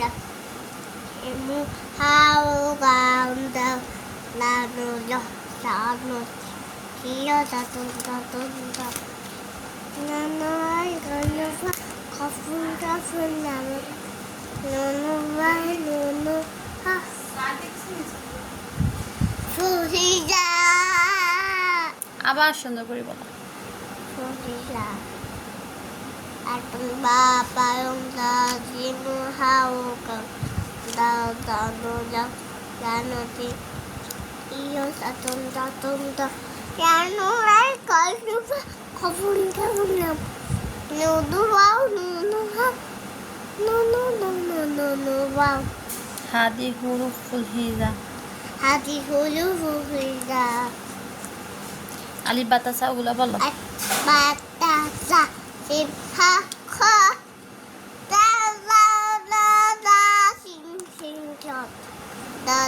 ya. Emu hao gam da la no yo sa no kiyo da da. Na no ai ga no fa kafun na no ha. Fuhiya. আবার সুন্দর করে বলো। Fuhiya. Atong baba yung dagino hawak da no ya no ti iyo sa tunda ya no ay kayo pa kafun na no wow no ha no wow হাদি হুরুফুল হিজা hati hulu fuhiya আলিফ বাতাসা ওগুলা বলো। at batasa sipha kha da sing chot da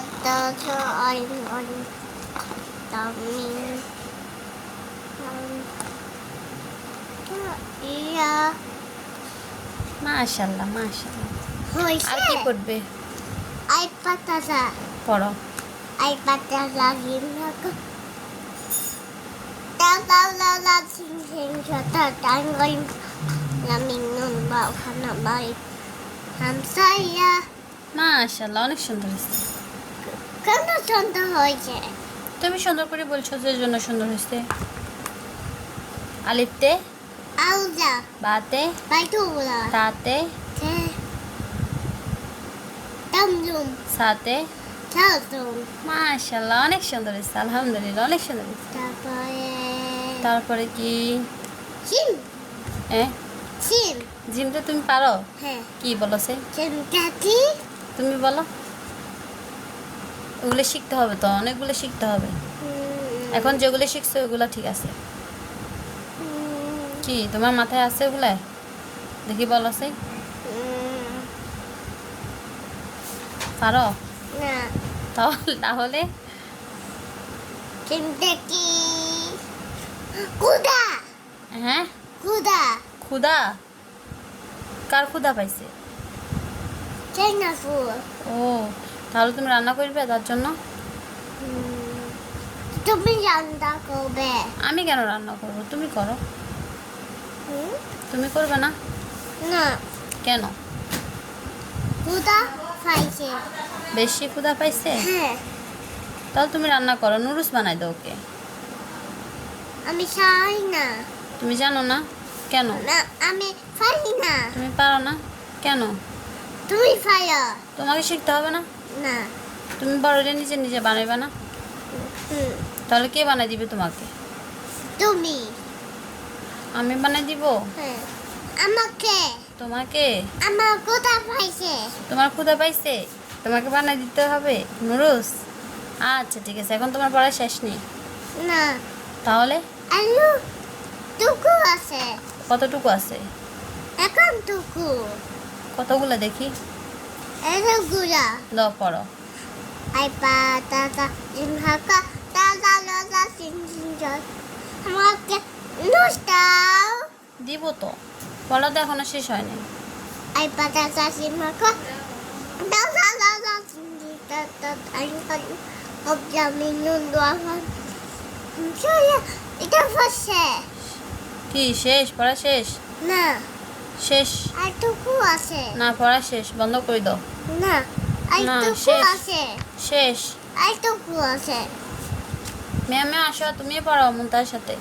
cho oin da min iya মাশাআল্লাহ মাশাআল্লাহ। আর কি hoise পড়বে? ay patasa পড়ো। ay patasa gimnaka da sing chot da ngoin lamin nun ba khana bai hamsaya মাশাআল্লাহ অনেক সুন্দর হয়েছে। কেন সুন্দর হয়েছে তুমি সুন্দর করে বলছো যে জন্য সুন্দর হয়েছে। আলিফতে আউজা বাতে বাইতুলা তাতে তে তামলুম সাতে তালতুম মাশাআল্লাহ অনেক সুন্দর হয়েছে। আলহামদুলিল্লাহ অনেক সুন্দর হয়েছে। তারপরে তারপরে কি? সিম সিম জিমটা তুমি পারো? হ্যাঁ কি বলো সে? চিমটাটি তুমি বলো। ওগুলো শিখতে হবে তো, অনেকগুলো শিখতে হবে। এখন যেগুলো শিখছো ওগুলো ঠিক আছে। কি তোমার মাথায় আছে ওগুলা? দেখি বলো সে। পারো? না তাহলে চিমটাটি কুদা হ্যাঁ কুদা ক্ষুধা? কার ক্ষুধা পাইছে? চাইনা ফুল ও তাহলে তুমি রান্না করবে তার জন্য? তুমি রান্না করবে আমি কেন রান্না করবো? তুমি করো। হুম? তুমি করবে না না কেন? কুদা খাইছে বেশি ক্ষুধা পাইছে? হ্যাঁ তাহলে তুমি রান্না করো, নুডলস বানাই দাও ওকে। আমি চাই না তুমি জানো না কেন? না আমি পারি না তুমি পারো না কেন? তুমি পারো তোমাকে শিখতে হবে না? না তুমি বড়লে নিজে নিজে বানাইবে না? হুম, তাহলে কে বানাই দিবে তোমাকে? তুমি আমি বানাই দিব হ্যাঁ আমাকে তোমাকে? আমার কোথা পাইছে তোমার ক্ষুধা পাইছে, তোমাকে বানাই দিতে হবে নুডলস? আচ্ছা ঠিক আছে, এখন তোমার পড়া শেষ নেই না তাহলে? আলু টুকু আছে কতটুকু আছে? এখন টুকু কতগুলো দেখি? এগুলা দাও পড়ো। আই পাতা জিমহাকা দাদা সিং জল আমাকে নুস্টাও দিব তো, পড়া তো এখনো শেষ হয়নি। আই পাতা জিমহাকা দাদা সিং জল আই কালু অবজামি নুন দোয়ান চলে এটা ফাসে কি শেষ? পড়া শেষ? না শেষ আর টুকু আছে না, পড়া শেষ, বন্ধ করে দাও। না আর না, টুকু শেষ। আছে শেষ। আর টুকু আছে ম্যামে আসো, তুমি পড়ো মুমতার সাথে।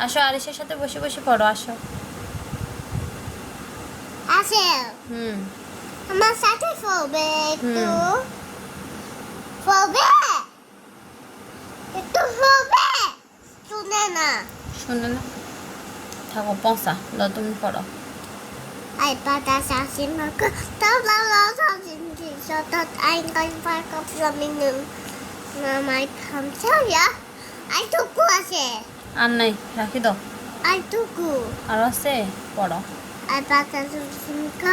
আসো আরিসের সাথে বসে বসে পড়ো, আসো। আছে হুম আমার সাথে ফোবে একটু ফোবে একটু ফোবে শুনে না শুনে না, থাকো পৌঁছা দাও, তুমি পড়ো। আই পাতা শাসি মাক দাদা শাসি সতত আই কাই পার কাপ লামিনু মামাই খামছায়া আই টুকু আছে আর নাই, রাখি দাও। আই টুকু আর আছে, পড়ো। আই পাতা শাসি মাক